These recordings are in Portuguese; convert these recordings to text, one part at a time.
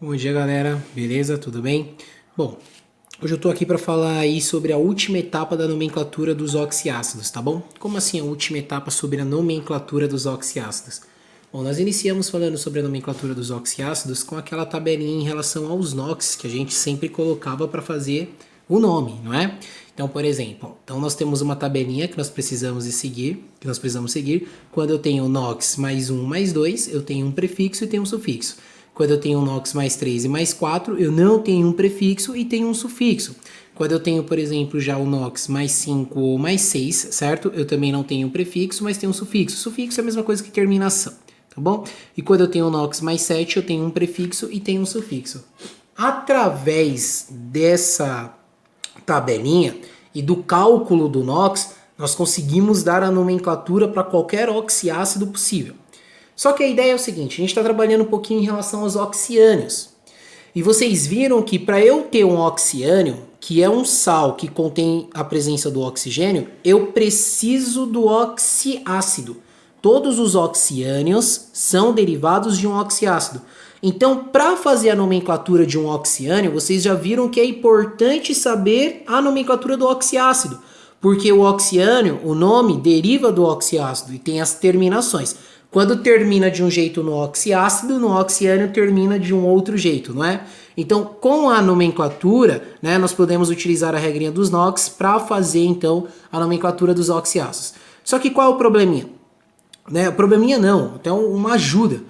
Bom dia, galera. Beleza? Tudo bem? Bom, hoje eu tô aqui para falar aí sobre a última etapa da nomenclatura dos oxiácidos, tá bom? Como assim a última etapa sobre a nomenclatura dos oxiácidos? Bom, nós iniciamos falando sobre a nomenclatura dos oxiácidos com aquela tabelinha em relação aos NOx que a gente sempre colocava para fazer o nome, não é? Então, por exemplo, nós temos uma tabelinha que nós precisamos seguir. Quando eu tenho NOx mais 1 mais 2, eu tenho um prefixo e tenho um sufixo. Quando eu tenho NOx mais 3 e mais 4, eu não tenho um prefixo e tenho um sufixo. Quando eu tenho, por exemplo, já o NOx mais 5 ou mais 6, certo? Eu também não tenho um prefixo, mas tenho um sufixo. Sufixo é a mesma coisa que terminação, tá bom? E quando eu tenho o NOx mais 7, eu tenho um prefixo e tenho um sufixo. Através dessa tabelinha e do cálculo do NOx, nós conseguimos dar a nomenclatura para qualquer oxiácido possível. Só que a ideia é o seguinte, a gente está trabalhando um pouquinho em relação aos oxiânios. E vocês viram que para eu ter um oxiânio, que é um sal que contém a presença do oxigênio, eu preciso do oxiácido. Todos os oxiânios são derivados de um oxiácido. Então, para fazer a nomenclatura de um oxiânio, vocês já viram que é importante saber a nomenclatura do oxiácido. Porque o oxiânio, o nome, deriva do oxiácido e tem as terminações. Quando termina de um jeito no oxiácido, no oxiânio termina de um outro jeito, não é? Então, com a nomenclatura, né, nós podemos utilizar a regrinha dos NOx para fazer, então, a nomenclatura dos oxiácidos. Só que qual é o probleminha? Né, o probleminha não, então uma ajuda.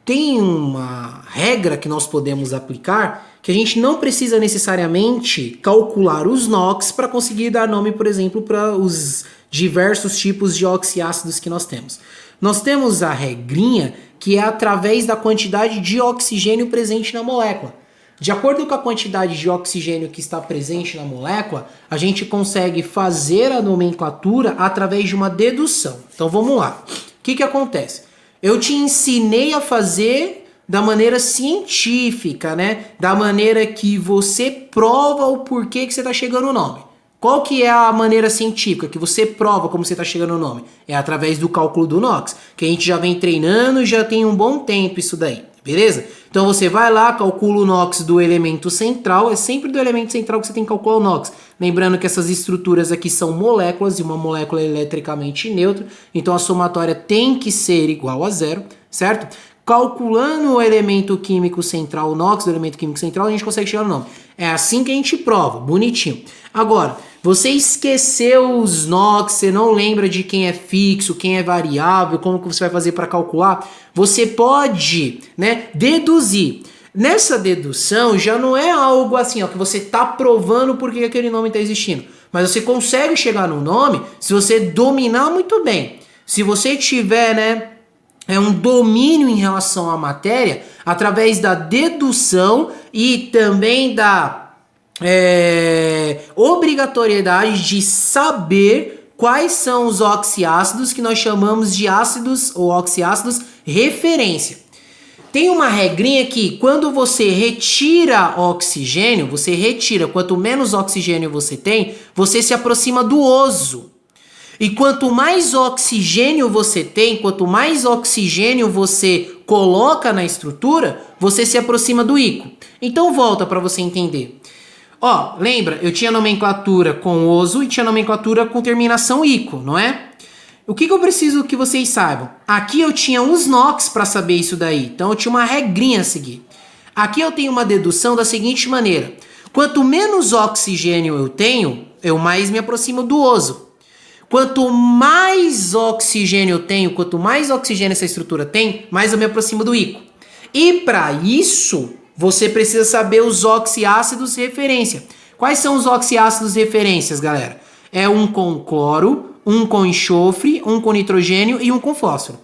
Tem uma regra que nós podemos aplicar que a gente não precisa necessariamente calcular os NOx para conseguir dar nome, por exemplo, para os diversos tipos de oxiácidos que nós temos. Nós temos a regrinha que é através da quantidade de oxigênio presente na molécula. De acordo com a quantidade de oxigênio que está presente na molécula, a gente consegue fazer a nomenclatura através de uma dedução. Então vamos lá. O que acontece? Eu te ensinei a fazer da maneira científica, né? Da maneira que você prova o porquê que você está chegando no nome. Qual que é a maneira científica que você prova como você está chegando no nome? É através do cálculo do NOx, que a gente já vem treinando, já tem um bom tempo isso daí, beleza? Então você vai lá, calcula o NOx do elemento central, é sempre do elemento central que você tem que calcular o NOx. Lembrando que essas estruturas aqui são moléculas e uma molécula é eletricamente neutra, então a somatória tem que ser igual a zero, certo? Calculando o elemento químico central, o NOx do elemento químico central, a gente consegue chegar no nome. É assim que a gente prova, bonitinho. Agora, você esqueceu os NOx, você não lembra de quem é fixo, quem é variável, como que você vai fazer para calcular, você pode, né, deduzir. Nessa dedução já não é algo assim, ó, que você está provando porque aquele nome está existindo. Mas você consegue chegar no nome se você dominar muito bem. Se você tiver, né, um domínio em relação à matéria, através da dedução e também da obrigatoriedade de saber quais são os oxiácidos que nós chamamos de ácidos ou oxiácidos referência. Tem uma regrinha que quando você retira oxigênio, quanto menos oxigênio você tem, você se aproxima do oso. E quanto mais oxigênio você tem, quanto mais oxigênio você coloca na estrutura, você se aproxima do íco. Então volta para você entender. Ó, lembra? Eu tinha nomenclatura com oso e tinha nomenclatura com terminação ico, não é? O que eu preciso que vocês saibam? Aqui eu tinha uns NOx para saber isso daí. Então eu tinha uma regrinha a seguir. Aqui eu tenho uma dedução da seguinte maneira. Quanto menos oxigênio eu tenho, eu mais me aproximo do oso. Quanto mais oxigênio eu tenho, quanto mais oxigênio essa estrutura tem, mais eu me aproximo do íco. E para isso, você precisa saber os oxiácidos referência. Quais são os oxiácidos referências, galera? É um com cloro, um com enxofre, um com nitrogênio e um com fósforo.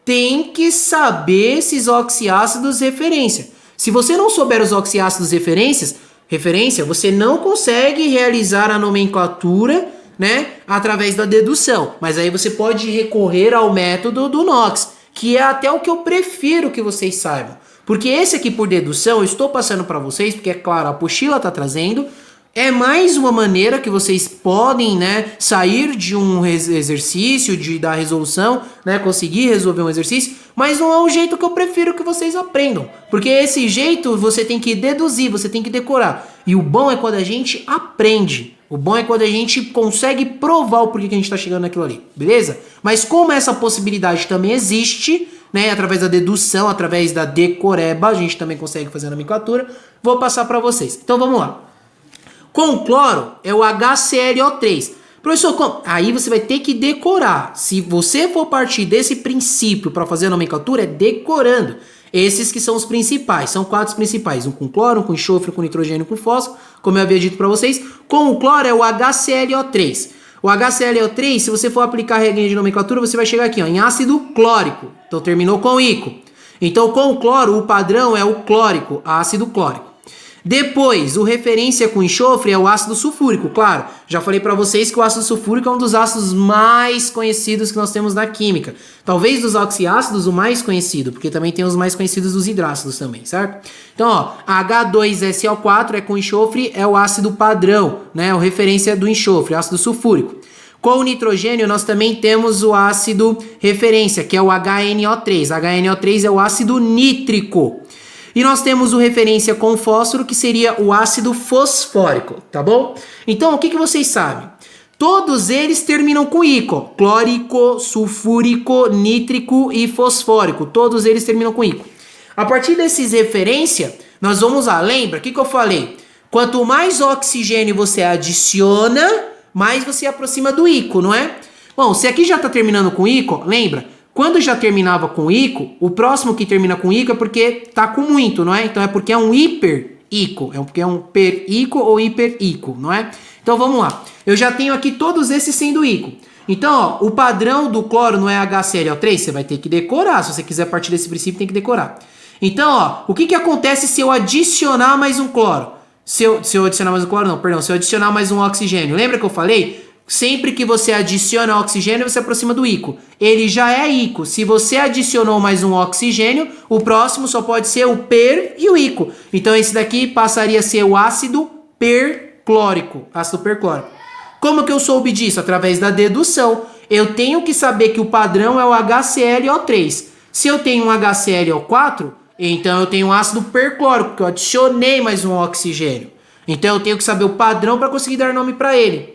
Tem que saber esses oxiácidos referência. Se você não souber os oxiácidos referência, você não consegue realizar a nomenclatura, né, através da dedução. Mas aí você pode recorrer ao método do NOx, que é até o que eu prefiro que vocês saibam. Porque esse aqui por dedução eu estou passando para vocês, porque é claro, a apostila está trazendo. É mais uma maneira que vocês podem, né, sair de um exercício, da resolução, né, conseguir resolver um exercício, Mas não é o jeito que eu prefiro que vocês aprendam. Porque esse jeito você tem que deduzir, você tem que decorar. E o bom é quando a gente aprende. O bom é quando a gente consegue provar o porquê que a gente está chegando naquilo ali, beleza? Mas como essa possibilidade também existe, né, através da dedução, através da decoreba, a gente também consegue fazer a nomenclatura, vou passar para vocês. Então vamos lá. Com cloro é o HClO3. Professor, aí você vai ter que decorar. Se você for partir desse princípio para fazer a nomenclatura, é decorando. Esses que são os principais, são 4 principais. Um com cloro, um com enxofre, um com nitrogênio, um com fósforo, como eu havia dito para vocês. Com o cloro é o HClO3. O HClO3, se você for aplicar a regrinha de nomenclatura, você vai chegar aqui, ó, em ácido clórico. Então terminou com ico. Então com o cloro, o padrão é o clórico, ácido clórico. Depois, o referência com enxofre é o ácido sulfúrico, claro. Já falei para vocês que o ácido sulfúrico é um dos ácidos mais conhecidos que nós temos na química. Talvez dos oxiácidos o mais conhecido, porque também tem os mais conhecidos dos hidrácidos também, certo? Então, ó, H2SO4 é com enxofre, é o ácido padrão, né? O referência do enxofre, ácido sulfúrico. Com o nitrogênio, nós também temos o ácido referência, que é o HNO3. HNO3 é o ácido nítrico. E nós temos o referência com fósforo, que seria o ácido fosfórico, tá bom? Então, o que vocês sabem? Todos eles terminam com ico. Clórico, sulfúrico, nítrico e fosfórico. Todos eles terminam com ico. A partir desses referência, nós vamos lá. Lembra? O que eu falei? Quanto mais oxigênio você adiciona, mais você aproxima do ico, não é? Bom, se aqui já está terminando com ico, lembra? Quando já terminava com ico, o próximo que termina com ico é porque tá com muito, não é? Então é porque é um hiper-ico, porque é um per-ico ou hiper-ico, não é? Então vamos lá. Eu já tenho aqui todos esses sendo ico. Então, ó, o padrão do cloro não é HClO3, você vai ter que decorar. Se você quiser partir desse princípio, tem que decorar. Então, ó, o que acontece se eu adicionar mais um cloro? Se eu adicionar mais um cloro, não, perdão, se eu adicionar mais um oxigênio. Lembra que eu falei? Sempre que você adiciona oxigênio, você aproxima do ico. Ele já é ico. Se você adicionou mais um oxigênio, o próximo só pode ser o per e o ico. Então esse daqui passaria a ser o ácido perclórico. Ácido perclórico. Como que eu soube disso? Através da dedução. Eu tenho que saber que o padrão é o HClO3. Se eu tenho um HClO4, então eu tenho um ácido perclórico, porque eu adicionei mais um oxigênio. Então eu tenho que saber o padrão para conseguir dar nome para ele.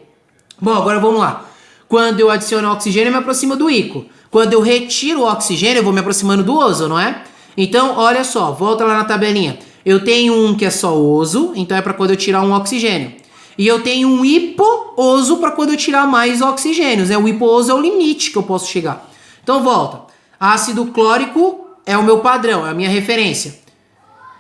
Bom, agora vamos lá. Quando eu adiciono oxigênio, eu me aproximo do ico. Quando eu retiro o oxigênio, eu vou me aproximando do oso, não é? Então, olha só, volta lá na tabelinha. Eu tenho um que é só oso, então é para quando eu tirar um oxigênio. E eu tenho um hipooso para quando eu tirar mais oxigênios, né? O hipooso é o limite que eu posso chegar. Então, volta. Ácido clórico é o meu padrão, é a minha referência.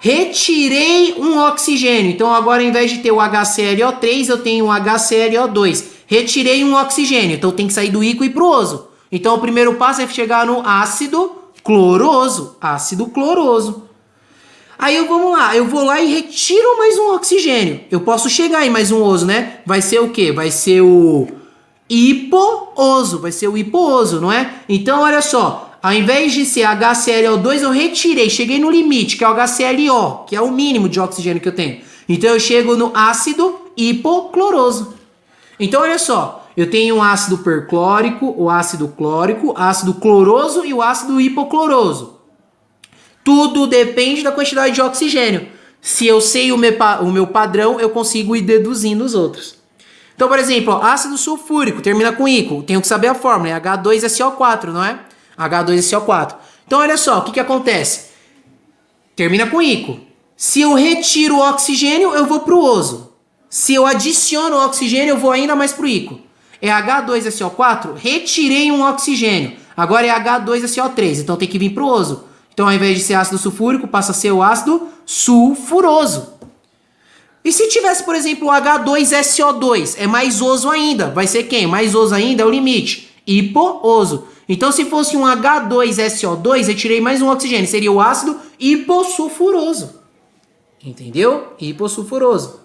Retirei um oxigênio, então agora ao invés de ter o HClO3, eu tenho um HClO2. Retirei um oxigênio, então tem que sair do ico e ir pro oso. Então o primeiro passo é chegar no ácido cloroso. Ácido cloroso. Aí vamos lá, eu vou lá e retiro mais um oxigênio. Eu posso chegar em mais um oso, né? Vai ser o quê? Vai ser o hipooso. Vai ser o hipooso, não é? Então olha só, ao invés de ser HClO2, eu retirei, cheguei no limite, que é o HClO, que é o mínimo de oxigênio que eu tenho. Então eu chego no ácido hipocloroso. Então, olha só, eu tenho um ácido perclórico, o ácido clórico, ácido cloroso e o ácido hipocloroso. Tudo depende da quantidade de oxigênio. Se eu sei o meu padrão, eu consigo ir deduzindo os outros. Então, por exemplo, ó, ácido sulfúrico, termina com ico. Tenho que saber a fórmula, é H2SO4, não é? H2SO4. Então, olha só, o que acontece? Termina com ico. Se eu retiro o oxigênio, eu vou para o oso. Se eu adiciono o oxigênio, eu vou ainda mais para o ico. É H2SO4, retirei um oxigênio. Agora é H2SO3, então tem que vir para o oso. Então ao invés de ser ácido sulfúrico, passa a ser o ácido sulfuroso. E se tivesse, por exemplo, o H2SO2, é mais oso ainda. Vai ser quem? Mais oso ainda é o limite. Hipooso. Então se fosse um H2SO2, retirei mais um oxigênio. Seria o ácido hipossulfuroso. Entendeu? Hipossulfuroso.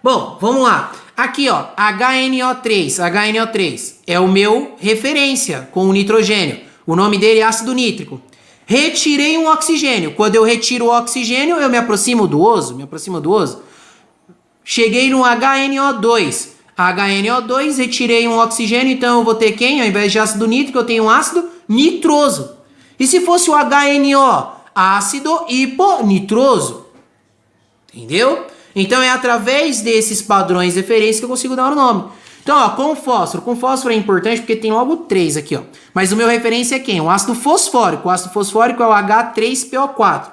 Bom, vamos lá. Aqui, ó, HNO3. HNO3 é o meu referência com o nitrogênio. O nome dele é ácido nítrico. Retirei um oxigênio. Quando eu retiro o oxigênio, eu me aproximo do oso. Cheguei no HNO2. HNO2, retirei um oxigênio, então eu vou ter quem? Ao invés de ácido nítrico, eu tenho um ácido nitroso. E se fosse o HNO? Ácido hiponitroso. Entendeu? Então é através desses padrões de referência que eu consigo dar o nome. Então, ó, com fósforo. Com fósforo é importante porque tem logo 3 aqui, ó. Mas o meu referência é quem? O ácido fosfórico. O ácido fosfórico é o H3PO4.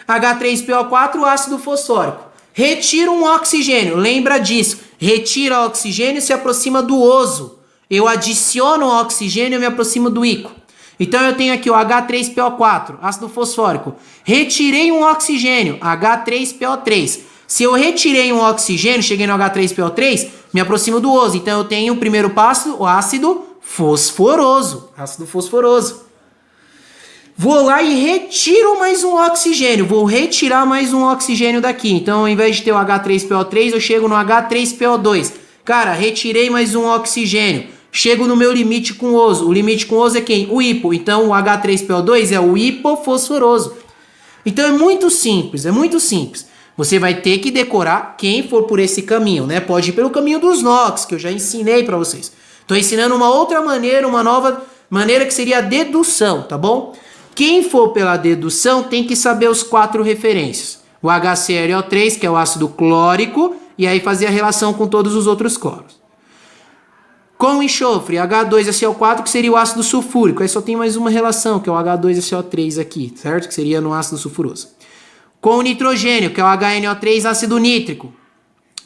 H3PO4, ácido fosfórico. Retira um oxigênio. Lembra disso. Retira oxigênio e se aproxima do oso. Eu adiciono o oxigênio e me aproximo do íon. Então eu tenho aqui o H3PO4, ácido fosfórico. Retirei um oxigênio, H3PO3. Se eu retirei um oxigênio, cheguei no H3PO3, me aproximo do oso. Então eu tenho o primeiro passo, o ácido fosforoso. Ácido fosforoso. Vou lá e retiro mais um oxigênio. Vou retirar mais um oxigênio daqui. Então ao invés de ter o H3PO3, eu chego no H3PO2. Cara, retirei mais um oxigênio. Chego no meu limite com oso. O limite com oso é quem? O hipo. Então o H3PO2 é o hipofosforoso. Então é muito simples, é muito simples. Você vai ter que decorar quem for por esse caminho, né? Pode ir pelo caminho dos NOx, que eu já ensinei para vocês. Estou ensinando uma outra maneira, uma nova maneira que seria a dedução, tá bom? Quem for pela dedução tem que saber os 4 referências. O HClO3, que é o ácido clórico, e aí fazer a relação com todos os outros cloros. Com enxofre, H2SO4, que seria o ácido sulfúrico. Aí só tem mais uma relação, que é o H2SO3 aqui, certo? Que seria no ácido sulfuroso. Com o nitrogênio, que é o HNO3, ácido nítrico.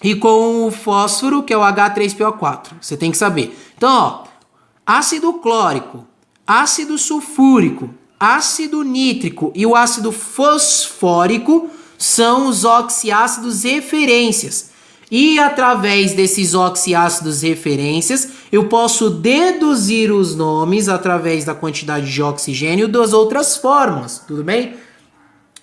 E com o fósforo, que é o H3PO4. Você tem que saber. Então, ó, ácido clórico, ácido sulfúrico, ácido nítrico e o ácido fosfórico são os oxiácidos referências. E através desses oxiácidos referências, eu posso deduzir os nomes através da quantidade de oxigênio das outras formas, tudo bem?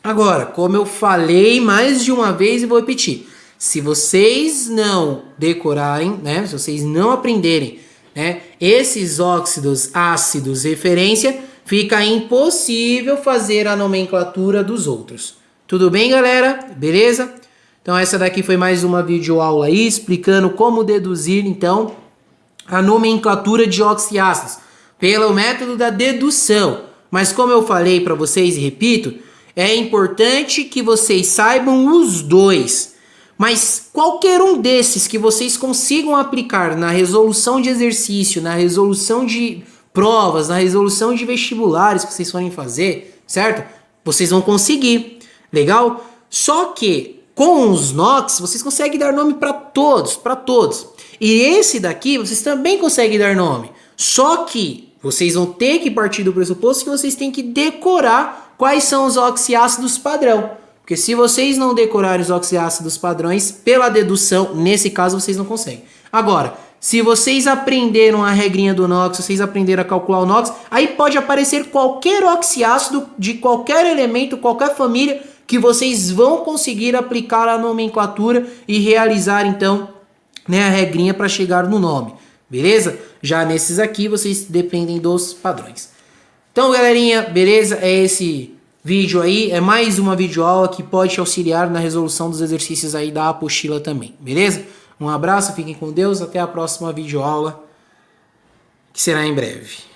Agora, como eu falei mais de uma vez e vou repetir, se vocês não decorarem, né, se vocês não aprenderem, né, esses óxidos ácidos referência, fica impossível fazer a nomenclatura dos outros. Tudo bem, galera? Beleza? Então essa daqui foi mais uma videoaula aí explicando como deduzir então a nomenclatura de oxiácidos pelo método da dedução. Mas como eu falei para vocês e repito, é importante que vocês saibam os dois. Mas qualquer um desses que vocês consigam aplicar na resolução de exercício, na resolução de provas, na resolução de vestibulares que vocês forem fazer, certo? Vocês vão conseguir, legal? Só que com os NOx, vocês conseguem dar nome para todos, para todos. E esse daqui, vocês também conseguem dar nome. Só que vocês vão ter que partir do pressuposto que vocês têm que decorar quais são os oxiácidos padrão. Porque se vocês não decorarem os oxiácidos padrões, pela dedução, nesse caso, vocês não conseguem. Agora, se vocês aprenderam a regrinha do NOx, vocês aprenderam a calcular o NOx, aí pode aparecer qualquer oxiácido de qualquer elemento, qualquer família, que vocês vão conseguir aplicar a nomenclatura e realizar, então, né, a regrinha para chegar no nome, beleza? Já nesses aqui, vocês dependem dos padrões. Então, galerinha, beleza? É esse vídeo aí, é mais uma videoaula que pode te auxiliar na resolução dos exercícios aí da apostila também, beleza? Um abraço, fiquem com Deus, até a próxima videoaula, que será em breve.